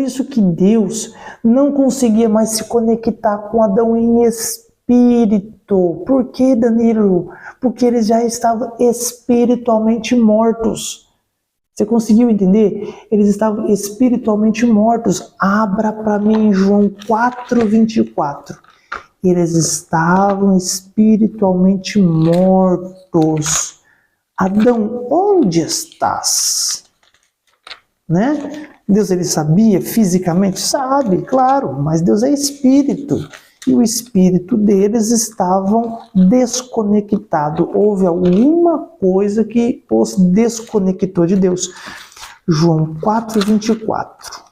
isso que Deus não conseguia mais se conectar com Adão em espírito. Por que, Danilo? Porque eles já estavam espiritualmente mortos. Você conseguiu entender? Eles estavam espiritualmente mortos. Abra para mim João 4:24. Eles estavam espiritualmente mortos. Adão, onde estás? Né? Deus, ele sabia fisicamente? Sabe, claro, mas Deus é espírito. E o espírito deles estavam desconectado. Houve alguma coisa que os desconectou de Deus. João 4:24.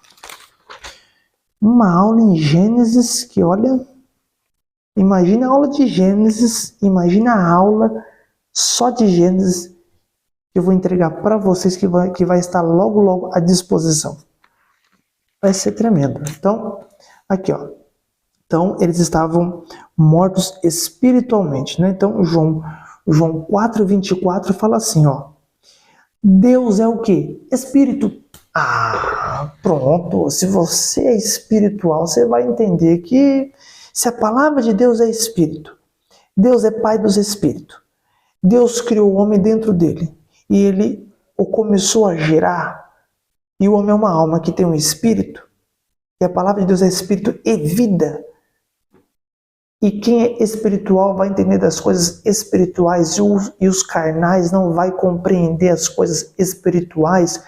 Uma aula em Gênesis que, olha, imagina a aula de Gênesis, imagina a aula só de Gênesis que eu vou entregar para vocês, que vai estar logo à disposição. Vai ser tremendo. Então, aqui, ó. Então, eles estavam mortos espiritualmente, né? Então, João 4:24 fala assim, ó. Deus é o quê? Espírito. Ah, pronto. Se você é espiritual, você vai entender que se a palavra de Deus é espírito, Deus é pai dos espíritos. Deus criou o homem dentro dele e ele o começou a gerar. E o homem é uma alma que tem um espírito. E a palavra de Deus é espírito e vida. E quem é espiritual vai entender das coisas espirituais e os carnais não vai compreender as coisas espirituais,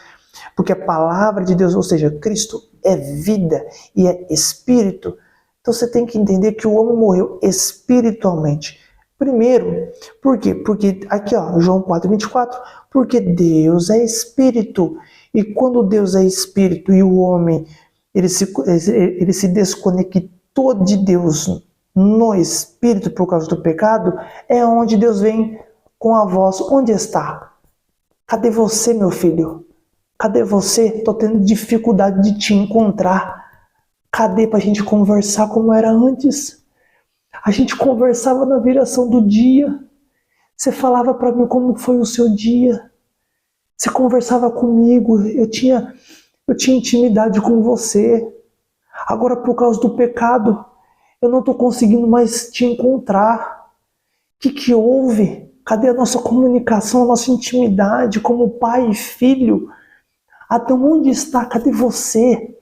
porque a palavra de Deus, ou seja, Cristo é vida e é espírito. Então você tem que entender que o homem morreu espiritualmente. Primeiro, por quê? Porque aqui, ó, João 4:24, porque Deus é espírito. E quando Deus é espírito e o homem ele se desconectou de Deus no espírito por causa do pecado, é onde Deus vem com a voz: onde está? Cadê você, meu filho? Cadê você? Estou tendo dificuldade de te encontrar. Cadê para a gente conversar como era antes? A gente conversava na viração do dia. Você falava para mim como foi o seu dia. Você conversava comigo. Eu tinha intimidade com você. Agora, por causa do pecado, eu não estou conseguindo mais te encontrar. O que houve? Cadê a nossa comunicação, a nossa intimidade como pai e filho? Adão, onde está? Cadê você?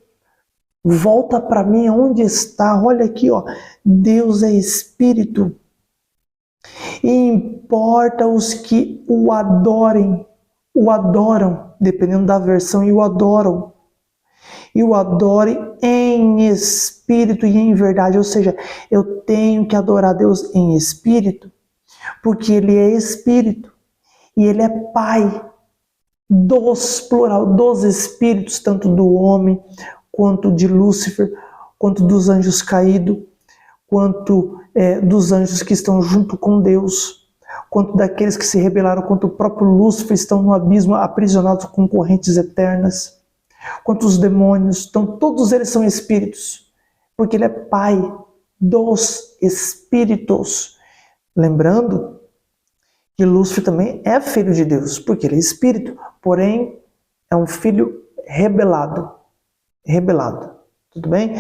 Volta para mim, onde está? Olha aqui, ó. Deus é espírito. E importa os que o adoram, dependendo da versão, e o adoram. E o adorem em espírito e em verdade. Ou seja, eu tenho que adorar Deus em espírito, porque Ele é espírito. E Ele é Pai dos espíritos, tanto do homem, quanto de Lúcifer, quanto dos anjos caídos, quanto dos anjos que estão junto com Deus, quanto daqueles que se rebelaram contra o próprio Lúcifer, estão no abismo aprisionados com correntes eternas, quanto os demônios. Então todos eles são espíritos, porque Ele é Pai dos espíritos. Lembrando que Lúcifer também é filho de Deus, porque ele é espírito, porém é um filho rebelado. Tudo bem?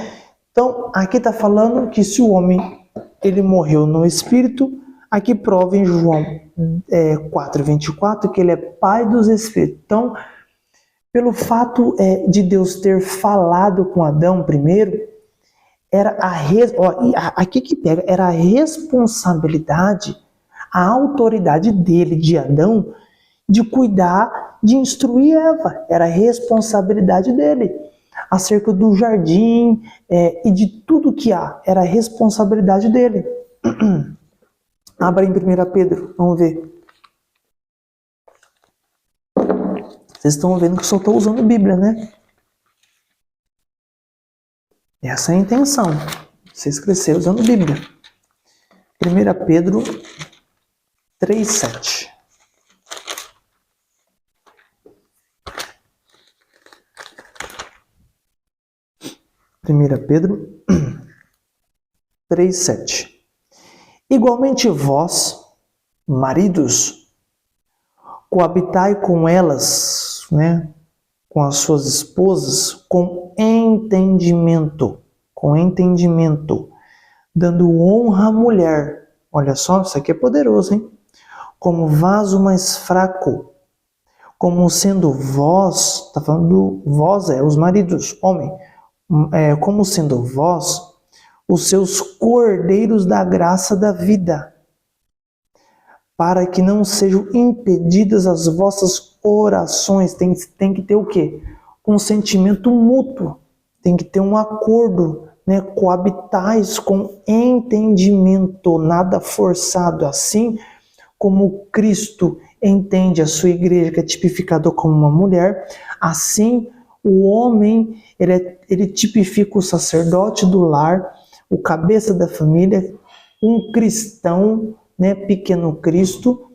Então, aqui está falando que se o homem ele morreu no espírito, aqui prova em João 4:24 que ele é pai dos espíritos. Então, pelo fato de Deus ter falado com Adão primeiro, era aqui que pega, era a responsabilidade, a autoridade dele, de Adão, de cuidar, de instruir Eva. Era a responsabilidade dele. Acerca do jardim e de tudo que há. Era a responsabilidade dele. Abra em 1 Pedro, vamos ver. Vocês estão vendo que eu só estou usando Bíblia, né? Essa é a intenção. Vocês cresceram usando Bíblia. 1 Pedro 3:7. Pedro 3:7. Igualmente vós, maridos, coabitai com elas, né? com as suas esposas com entendimento, dando honra à mulher. Olha só, isso aqui é poderoso, hein? Como vaso mais fraco, como sendo vós, está falando vós os maridos, homem, como sendo vós os seus cordeiros da graça da vida, para que não sejam impedidas as vossas orações. Tem que ter o quê? Consentimento mútuo, tem que ter um acordo, né? Coabitais com entendimento, nada forçado, assim como Cristo entende a sua igreja, que é tipificada como uma mulher, assim o homem, ele tipifica o sacerdote do lar, o cabeça da família, um cristão, né, pequeno Cristo,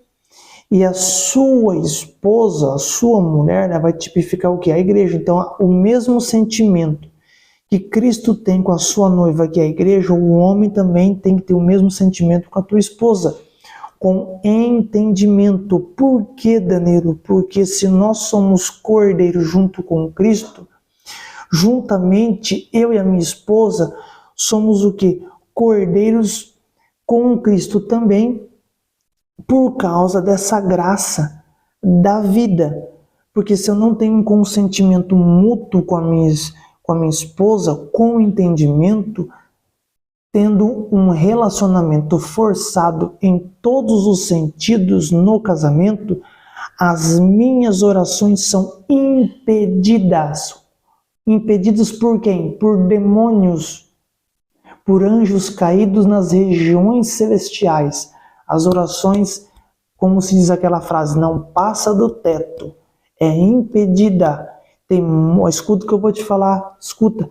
e a sua esposa, a sua mulher, né, vai tipificar o que? A igreja. Então, o mesmo sentimento que Cristo tem com a sua noiva, que é a igreja, o homem também tem que ter o mesmo sentimento com a tua esposa, com entendimento. Por que, Danilo? Porque se nós somos cordeiros junto com Cristo, juntamente eu e a minha esposa somos o que? Cordeiros com Cristo também, por causa dessa graça da vida. Porque se eu não tenho um consentimento mútuo com a minha esposa, com entendimento, tendo um relacionamento forçado em todos os sentidos no casamento, as minhas orações são impedidas. Impedidas por quem? Por demônios, por anjos caídos nas regiões celestiais. As orações, como se diz aquela frase, não passa do teto, é impedida. Escuta o que eu vou te falar, escuta.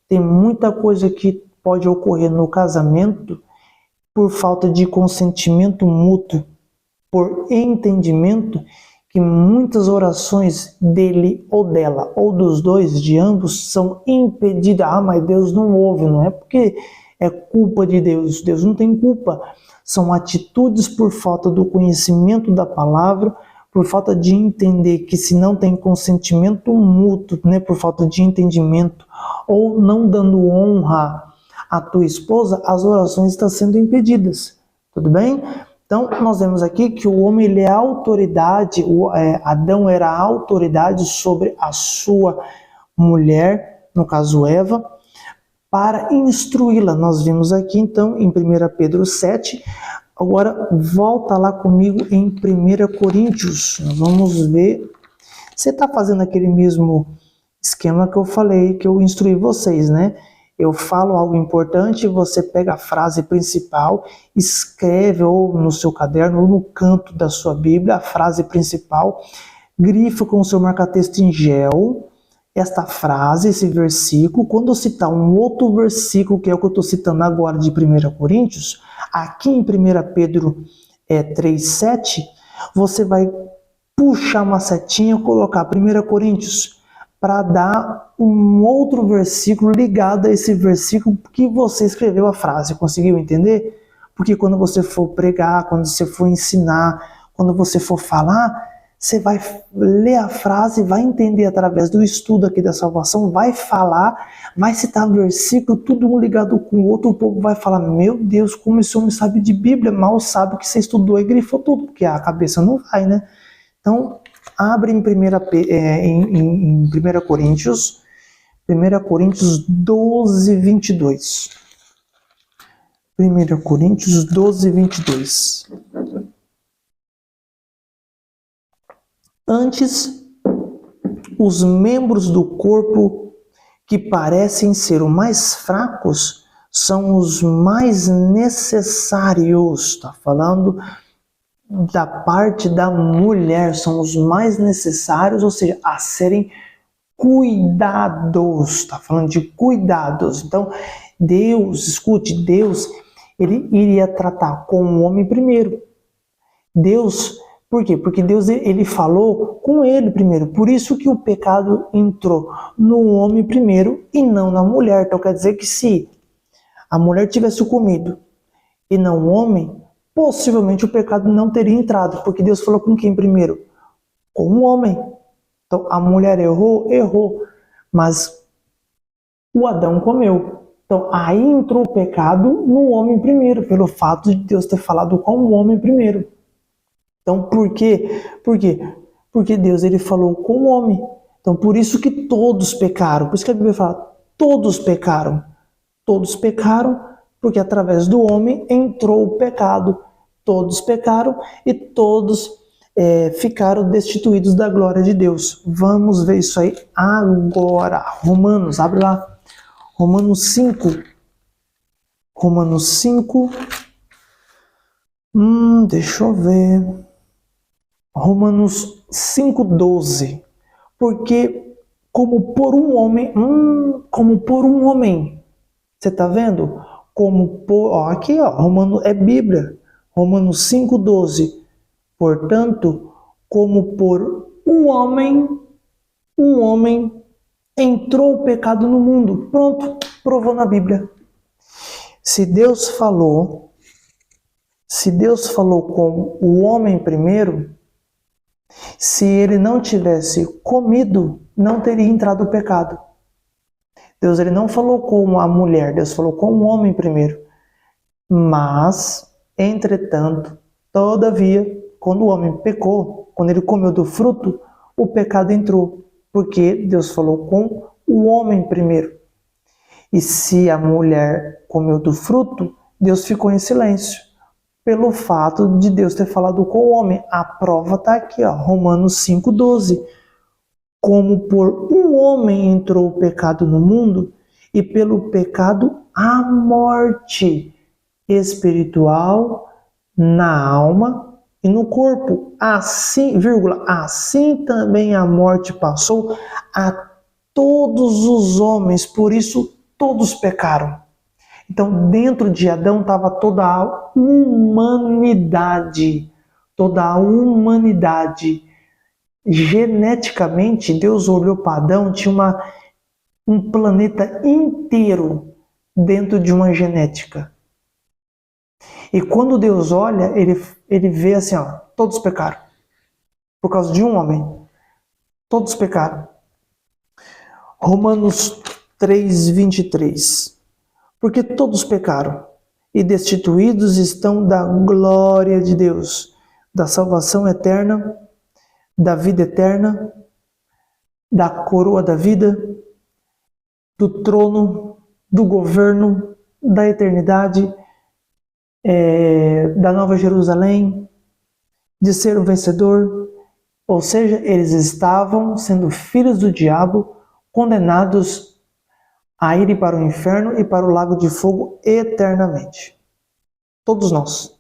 Tem muita coisa que pode ocorrer no casamento por falta de consentimento mútuo, por entendimento, que muitas orações dele ou dela, ou dos dois, de ambos, são impedidas. Mas Deus não ouve, não é porque é culpa de Deus. Deus não tem culpa. São atitudes por falta do conhecimento da palavra, por falta de entender que se não tem consentimento mútuo, né, por falta de entendimento, ou não dando honra à tua esposa, as orações estão sendo impedidas. Tudo bem? Então, nós vemos aqui que o homem ele é autoridade, Adão era a autoridade sobre a sua mulher, no caso Eva, para instruí-la. Nós vimos aqui, então, em 1 Pedro 7. Agora, volta lá comigo em 1 Coríntios. Nós vamos ver. Você está fazendo aquele mesmo esquema que eu falei, que eu instruí vocês, né? Eu falo algo importante, você pega a frase principal, escreve ou no seu caderno ou no canto da sua Bíblia a frase principal, grifa com o seu marca-texto em gel esta frase, esse versículo. Quando eu citar um outro versículo, que é o que eu estou citando agora de 1 Coríntios, aqui em 1 Pedro 3,7, você vai puxar uma setinha e colocar 1 Coríntios, para dar um outro versículo ligado a esse versículo que você escreveu a frase. Conseguiu entender? Porque quando você for pregar, quando você for ensinar, quando você for falar, você vai ler a frase, vai entender através do estudo aqui da salvação, vai falar, vai citar versículo, tudo um ligado com o outro. O povo vai falar: meu Deus, como esse homem sabe de Bíblia, mal sabe que você estudou e grifou tudo, porque a cabeça não vai, né? Então, abre em 1 Coríntios 12, 22. 1 Coríntios 12, 22. Antes, os membros do corpo que parecem ser os mais fracos são os mais necessários. Está falando da parte da mulher, são os mais necessários, ou seja, a serem cuidados. Está falando de cuidados. Então, Deus, escute, Deus, ele iria tratar com o homem primeiro. Deus, por quê? Porque Deus, ele falou com ele primeiro. Por isso que o pecado entrou no homem primeiro e não na mulher. Então quer dizer que se a mulher tivesse comido e não o homem, possivelmente o pecado não teria entrado. Porque Deus falou com quem primeiro? Com o homem. Então, a mulher errou, mas o Adão comeu. Então, aí entrou o pecado no homem primeiro, pelo fato de Deus ter falado com o homem primeiro. Então, por quê? Por quê? Porque Deus ele falou com o homem. Então, por isso que todos pecaram. Por isso que a Bíblia fala, todos pecaram. Todos pecaram, porque através do homem entrou o pecado. Todos pecaram e todos ficaram destituídos da glória de Deus. Vamos ver isso aí agora. Romanos, abre lá. Romanos 5. Romanos 5. Deixa eu ver. Romanos 5:12. Porque como por um homem, você tá vendo? Aqui, Romano é Bíblia. Romanos 5:12. Portanto, como por um homem entrou o pecado no mundo. Pronto, provou na Bíblia. Se Deus falou com o homem primeiro, se ele não tivesse comido, não teria entrado o pecado. Deus ele não falou com a mulher, Deus falou com o homem primeiro. Mas, entretanto, todavia, quando o homem pecou, quando ele comeu do fruto, o pecado entrou, porque Deus falou com o homem primeiro. E se a mulher comeu do fruto, Deus ficou em silêncio, pelo fato de Deus ter falado com o homem. A prova está aqui, Romanos 5:12. Como por um homem entrou o pecado no mundo, e pelo pecado a morte espiritual na alma e no corpo. Assim também a morte passou a todos os homens, por isso todos pecaram. Então, dentro de Adão estava toda a humanidade. Geneticamente, Deus olhou para Adão, tinha um planeta inteiro dentro de uma genética. E quando Deus olha, ele vê assim, todos pecaram. Por causa de um homem. Todos pecaram. Romanos 3:23. Porque todos pecaram e destituídos estão da glória de Deus, da salvação eterna, da vida eterna, da coroa da vida, do trono, do governo, da eternidade, da Nova Jerusalém, de ser um vencedor. Ou seja, eles estavam sendo filhos do diabo, condenados a irem para o inferno e para o lago de fogo eternamente. Todos nós,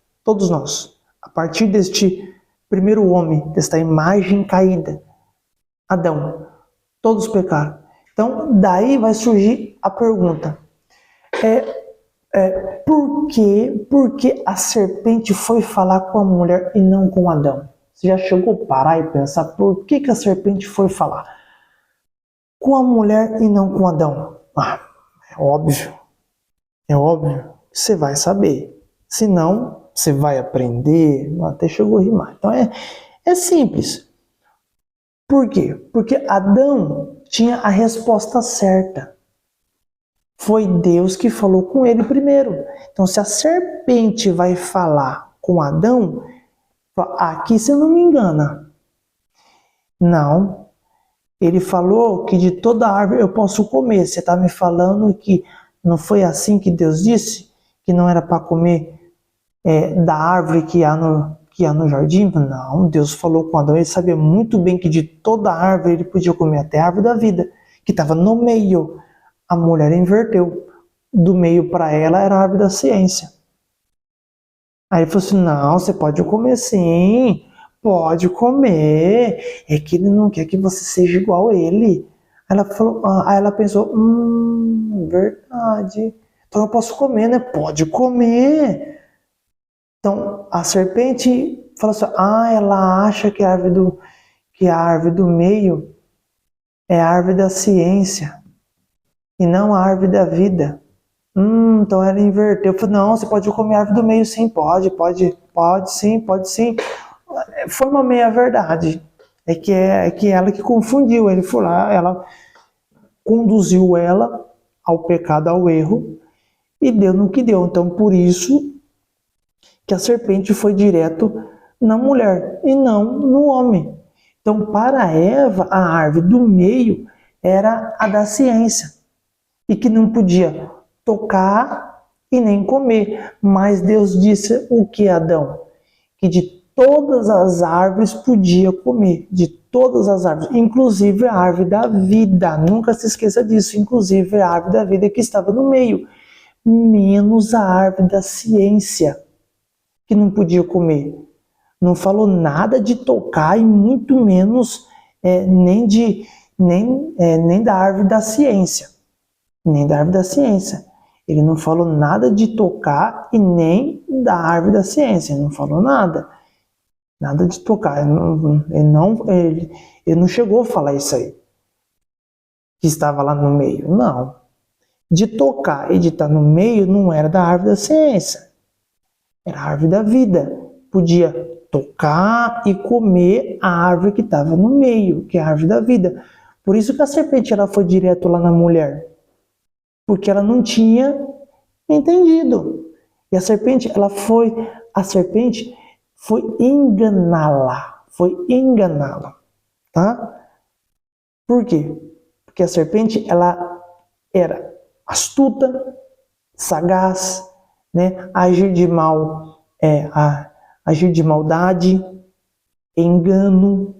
a partir deste primeiro homem, desta imagem caída, Adão, todos pecaram. Então, daí vai surgir a pergunta, por que a serpente foi falar com a mulher e não com Adão? Você já chegou a parar e pensar por que a serpente foi falar com a mulher e não com Adão? É óbvio que você vai saber. Se não, você vai aprender. Até chegou a rimar. Então é simples. Por quê? Porque Adão tinha a resposta certa. Foi Deus que falou com ele primeiro. Então, se a serpente vai falar com Adão, aqui você não me engana. Não. Ele falou que de toda árvore eu posso comer. Você está me falando que não foi assim que Deus disse? Que não era para comer da árvore que há no jardim? Não, Deus falou com Adão. Ele sabia muito bem que de toda árvore ele podia comer, até a árvore da vida, que estava no meio. A mulher inverteu. Do meio para ela era a árvore da ciência. Aí ele falou assim, não, você pode comer sim. Pode comer, é que ele não quer que você seja igual a ele. Aí ela pensou, verdade, então eu posso comer, né? Pode comer. Então a serpente falou assim, ela acha que a árvore do meio é a árvore da ciência e não a árvore da vida. Então ela inverteu. Eu falei, não, você pode comer a árvore do meio sim, pode sim. Foi uma meia-verdade. É que ela que confundiu. Ele foi lá, ela conduziu ela ao pecado, ao erro, e deu no que deu. Então, por isso que a serpente foi direto na mulher e não no homem. Então, para Eva, a árvore do meio era a da ciência, e que não podia tocar e nem comer. Mas Deus disse o que, Adão? Que de todas as árvores podia comer, de todas as árvores, inclusive a árvore da vida. Nunca se esqueça disso, inclusive a árvore da vida que estava no meio, menos a árvore da ciência, que não podia comer. Não falou nada de tocar e muito menos nem da árvore da ciência. Nem da árvore da ciência. Ele não falou nada de tocar e nem da árvore da ciência. Ele não falou nada. Nada de tocar. Ele não chegou a falar isso aí. Que estava lá no meio. Não. De tocar e de estar no meio não era da árvore da ciência. Era a árvore da vida. Podia tocar e comer a árvore que estava no meio, que é a árvore da vida. Por isso que a serpente ela foi direto lá na mulher. Porque ela não tinha entendido. E a serpente foi enganá-la. Foi enganá-la. Tá? Por quê? Porque a serpente, ela era astuta, sagaz, né? Agir de maldade, engano.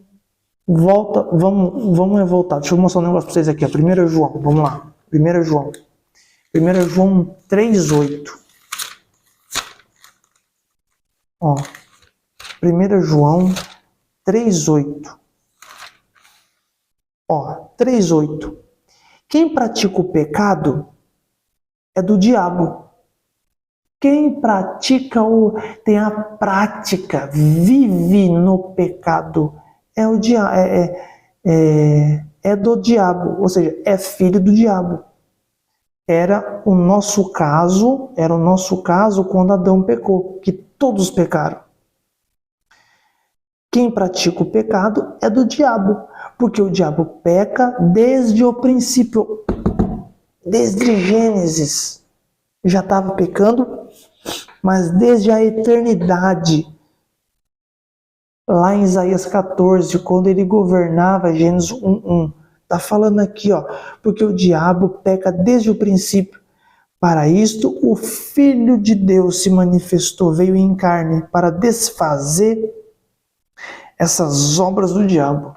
Vamos voltar. Deixa eu mostrar um negócio para vocês aqui. 1 João, vamos lá. 1 João 3,8. Ó, 1 João 3,8. Ó, 3,8. Quem pratica o pecado é do diabo. Quem tem a prática, vive no pecado, é do diabo, ou seja, é filho do diabo. Era o nosso caso quando Adão pecou, que todos pecaram. Quem pratica o pecado é do diabo, porque o diabo peca desde o princípio, desde Gênesis. Já estava pecando, mas desde a eternidade. Lá em Isaías 14, quando ele governava, Gênesis 1:1, está falando aqui, ó, porque o diabo peca desde o princípio. Para isto, o Filho de Deus se manifestou, veio em carne, para desfazer essas obras do diabo.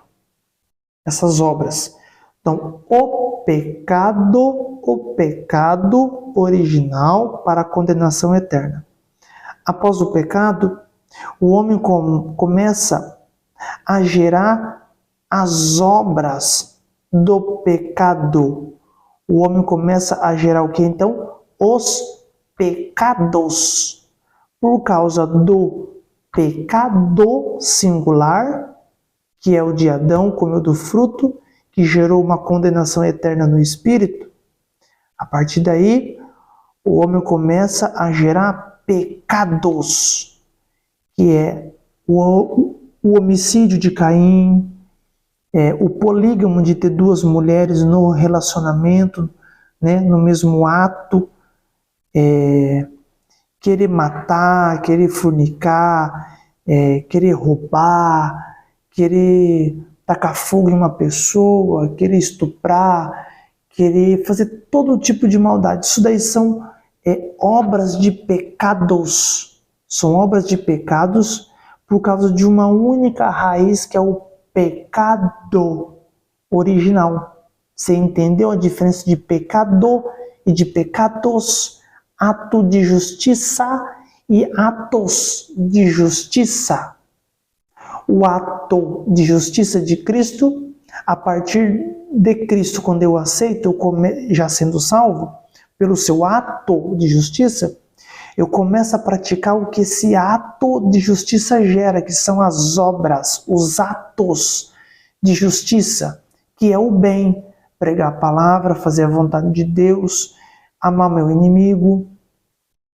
Essas obras. Então, o pecado original para a condenação eterna. Após o pecado, o homem começa a gerar as obras do pecado. O homem começa a gerar o que então? Os pecados. Por causa do pecado singular, que é o de Adão, comeu do fruto, que gerou uma condenação eterna no espírito. A partir daí, o homem começa a gerar pecados, que é o homicídio de Caim, o polígamo de ter duas mulheres no relacionamento, né, no mesmo ato, querer matar, querer fornicar, querer roubar, querer tacar fogo em uma pessoa, querer estuprar, querer fazer todo tipo de maldade. Isso daí são obras de pecados. São obras de pecados por causa de uma única raiz, que é o pecado original. Você entendeu a diferença de pecado e de pecados? Ato de justiça e atos de justiça. O ato de justiça de Cristo, a partir de Cristo, quando eu aceito, já sendo salvo, pelo seu ato de justiça, eu começo a praticar o que esse ato de justiça gera, que são as obras, os atos de justiça, que é o bem, pregar a palavra, fazer a vontade de Deus, amar meu inimigo.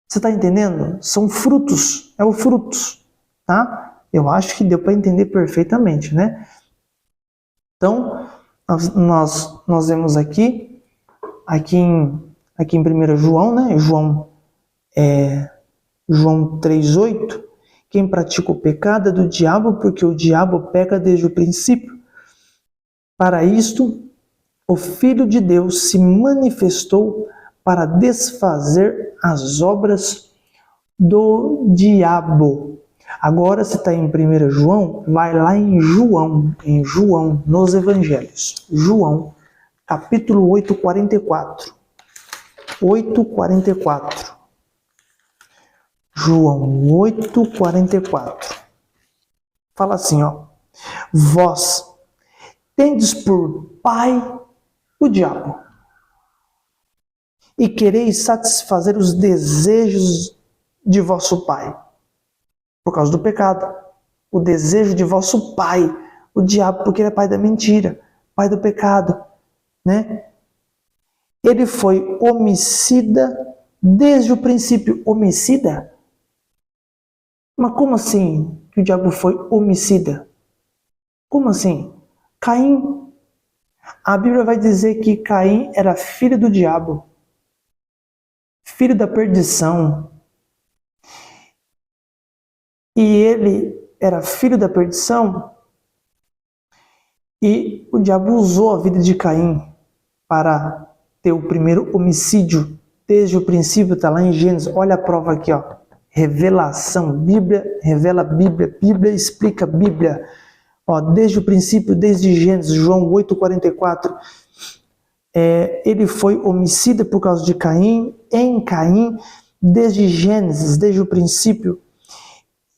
Você está entendendo? São frutos, é o frutos, tá? Eu acho que deu para entender perfeitamente, né? Então, nós vemos aqui em 1 João, né? João 3,8, quem pratica o pecado é do diabo, porque o diabo peca desde o princípio. Para isto, o Filho de Deus se manifestou para desfazer as obras do diabo. Agora, se está em 1 João, vai lá em João, nos Evangelhos. João, capítulo 8, 44. 8:44. João 8:44. Fala assim, ó: vós tendes por pai o diabo, e quereis satisfazer os desejos de vosso pai, por causa do pecado. O desejo de vosso pai, o diabo, porque ele é pai da mentira, pai do pecado, né? Ele foi homicida desde o princípio. Homicida? Mas como assim que o diabo foi homicida? Como assim? Caim. A Bíblia vai dizer que Caim era filho do diabo, filho da perdição. E ele era filho da perdição, e o diabo usou a vida de Caim para ter o primeiro homicídio desde o princípio. Está lá em Gênesis. Olha a prova aqui, ó. Revelação. Bíblia revela a Bíblia. Bíblia explica a Bíblia. Ó, desde o princípio, desde Gênesis, João 8:44. Ele foi homicida por causa de Caim. Em Caim, desde Gênesis, desde o princípio.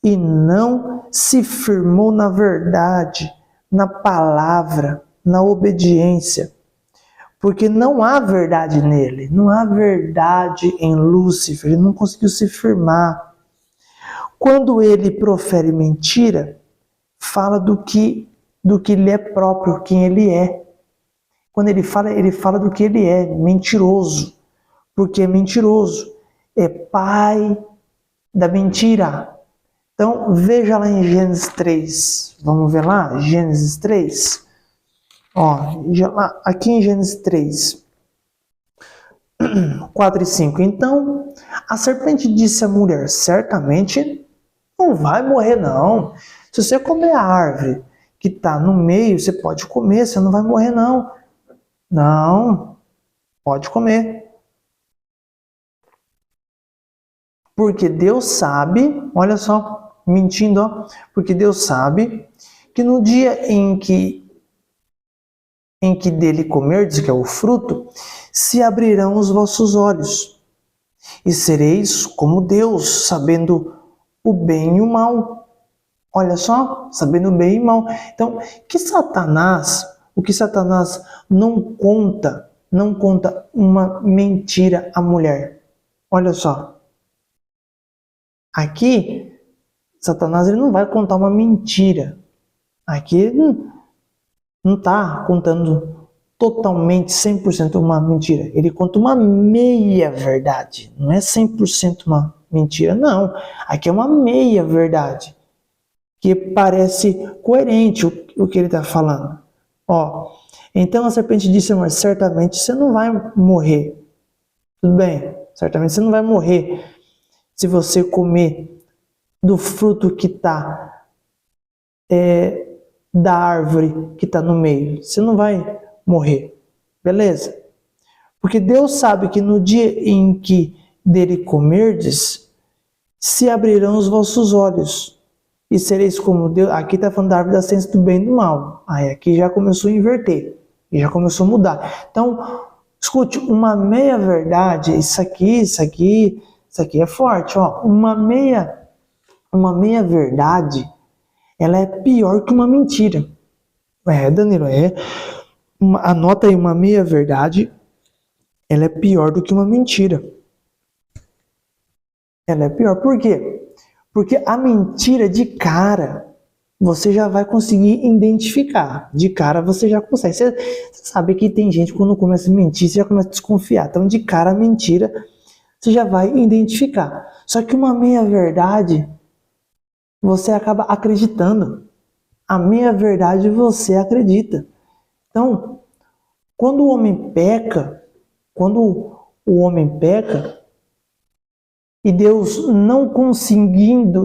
E não se firmou na verdade, na palavra, na obediência. Porque não há verdade nele, não há verdade em Lúcifer, ele não conseguiu se firmar. Quando ele profere mentira, fala do que lhe é próprio, quem ele é. Quando ele fala do que ele é, mentiroso, porque é mentiroso, é pai da mentira. Então, veja lá em Gênesis 3. Vamos ver lá? Gênesis 3. Ó, aqui em Gênesis 3, 4 e 5. Então, a serpente disse à mulher: certamente não vai morrer, não. Se você comer a árvore que está no meio, você pode comer, você não vai morrer, não. Não, pode comer. Porque Deus sabe, olha só, mentindo, ó, porque Deus sabe que no dia em que dele comerdes, que é o fruto, se abrirão os vossos olhos, e sereis como Deus, sabendo o bem e o mal. Olha só, sabendo o bem e o mal. Então, o que Satanás não conta uma mentira à mulher. Olha só. Aqui, Satanás ele não vai contar uma mentira. Aqui não está contando totalmente 100% uma mentira. Ele conta uma meia verdade. Não é 100% uma mentira, não. Aqui é uma meia verdade. Que parece coerente o que ele está falando. Ó, então a serpente disse: mas certamente você não vai morrer. Tudo bem, certamente você não vai morrer se você comer do fruto que está da árvore que está no meio. Você não vai morrer. Beleza? Porque Deus sabe que no dia em que dele comerdes, se abrirão os vossos olhos, e sereis como Deus. Aqui está falando da árvore da ciência do bem e do mal. Aí aqui já começou a inverter. E já começou a mudar. Então, escute, uma meia verdade, isso aqui é forte. Ó. Uma meia verdade, ela é pior que uma mentira. Danilo, anota aí, uma meia verdade, ela é pior do que uma mentira. Ela é pior. Por quê? Porque a mentira de cara, você já vai conseguir identificar. De cara você já consegue. Você sabe que tem gente que quando começa a mentir, você já começa a desconfiar. Então de cara a mentira, você já vai identificar. Só que uma meia verdade, você acaba acreditando. A meia verdade você acredita. Então, quando o homem peca, e Deus não conseguindo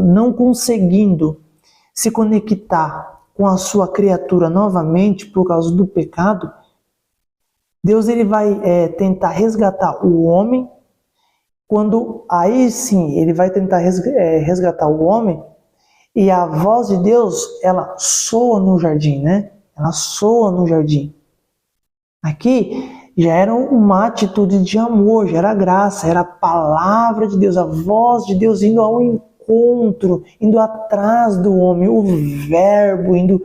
se conectar com a sua criatura novamente por causa do pecado, Deus ele vai tentar resgatar o homem. Aí sim, ele vai tentar resgatar o homem, e a voz de Deus, ela soa no jardim, né? Ela soa no jardim. Aqui já era uma atitude de amor, já era graça, era a palavra de Deus, a voz de Deus indo ao encontro, indo atrás do homem, o verbo indo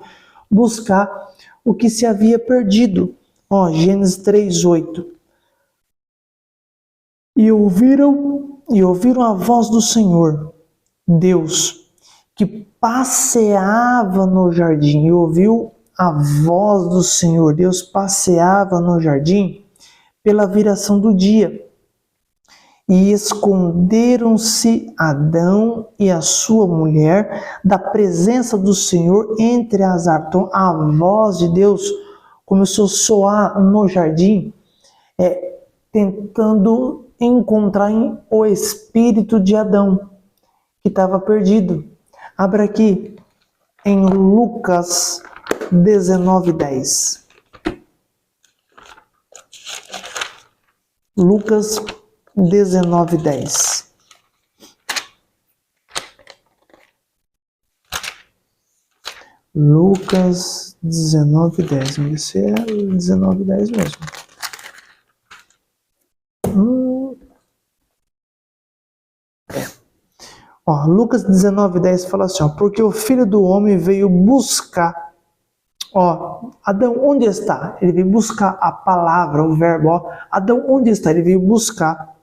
buscar o que se havia perdido. Gênesis 3:8. E ouviram a voz do Senhor, Deus, que passeava no jardim. E ouviu a voz do Senhor, Deus passeava no jardim pela viração do dia. E esconderam-se Adão e a sua mulher da presença do Senhor entre as árvores. Então, a voz de Deus começou a soar no jardim, tentando encontrar o espírito de Adão, que estava perdido. Abra aqui em Lucas 19:10. Lucas 19:10. Lucas 19:10. Vamos ver se é 19:10 mesmo. Lucas 19:10 fala assim, porque o Filho do Homem veio buscar. Adão, onde está? Ele veio buscar a palavra, o verbo. Adão, onde está? Ele veio buscar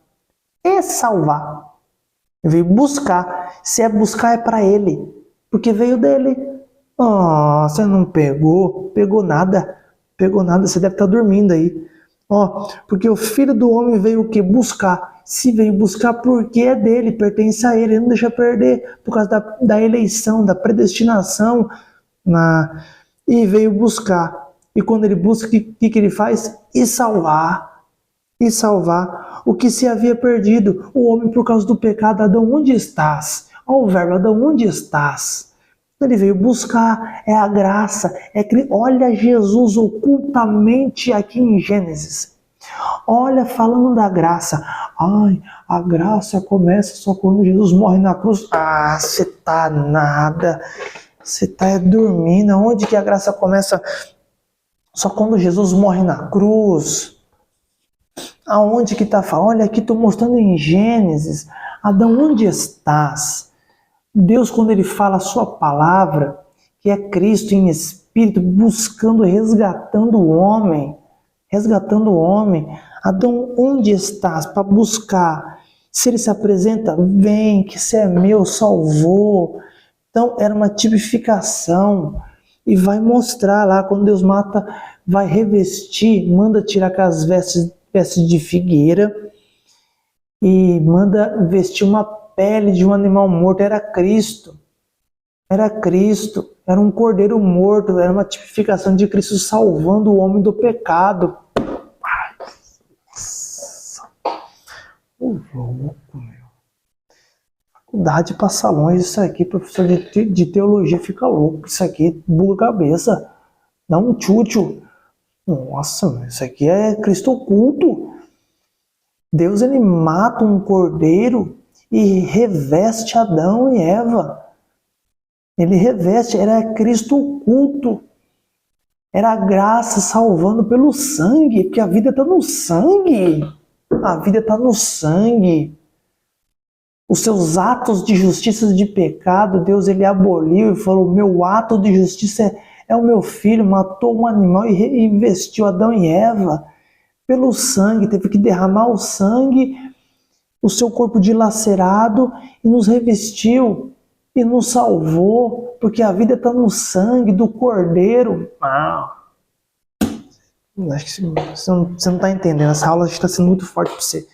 e salvar. Ele veio buscar. Se é buscar, é para ele, porque veio dele. Você não pegou? Pegou nada. Você deve estar dormindo aí. Porque o Filho do Homem veio o quê? Buscar. Se veio buscar, porque é dele, pertence a ele, não deixa perder, por causa da eleição, da predestinação, e veio buscar. E quando ele busca, o que ele faz? E salvar o que se havia perdido. O homem, por causa do pecado, Adão, onde estás? O verbo, Adão, onde estás? Ele veio buscar, é a graça, olha Jesus ocultamente aqui em Gênesis. Olha, falando da graça. A graça começa só quando Jesus morre na cruz. Você tá nada. Você tá dormindo. Onde que a graça começa? Só quando Jesus morre na cruz. Aonde que tá falando? Olha, aqui estou mostrando em Gênesis. Adão, onde estás? Deus, quando ele fala a sua palavra, que é Cristo em espírito, buscando, resgatando o homem. Adão, onde estás? Para buscar. Se ele se apresenta, vem, que você é meu, salvou. Então, era uma tipificação. E vai mostrar lá, quando Deus mata, vai revestir, manda tirar aquelas vestes de figueira e manda vestir uma pele de um animal morto. Era Cristo. Era um cordeiro morto, era uma tipificação de Cristo salvando o homem do pecado. Louco, meu. Faculdade passa longe isso aqui, professor de teologia fica louco. Isso aqui buga a cabeça. Dá um tchutchu. Nossa, isso aqui é Cristo oculto. Deus, ele mata um cordeiro e reveste Adão e Eva. Ele reveste, era Cristo oculto. Era a graça salvando pelo sangue, porque a vida está no sangue. A vida está no sangue. Os seus atos de justiça de pecado, Deus ele aboliu e falou, meu ato de justiça é o meu filho, matou um animal e vestiu Adão e Eva. Pelo sangue, teve que derramar o sangue, o seu corpo dilacerado, e nos revestiu e nos salvou, porque a vida está no sangue do Cordeiro. Acho que você não está entendendo, essa aula está sendo muito forte para você.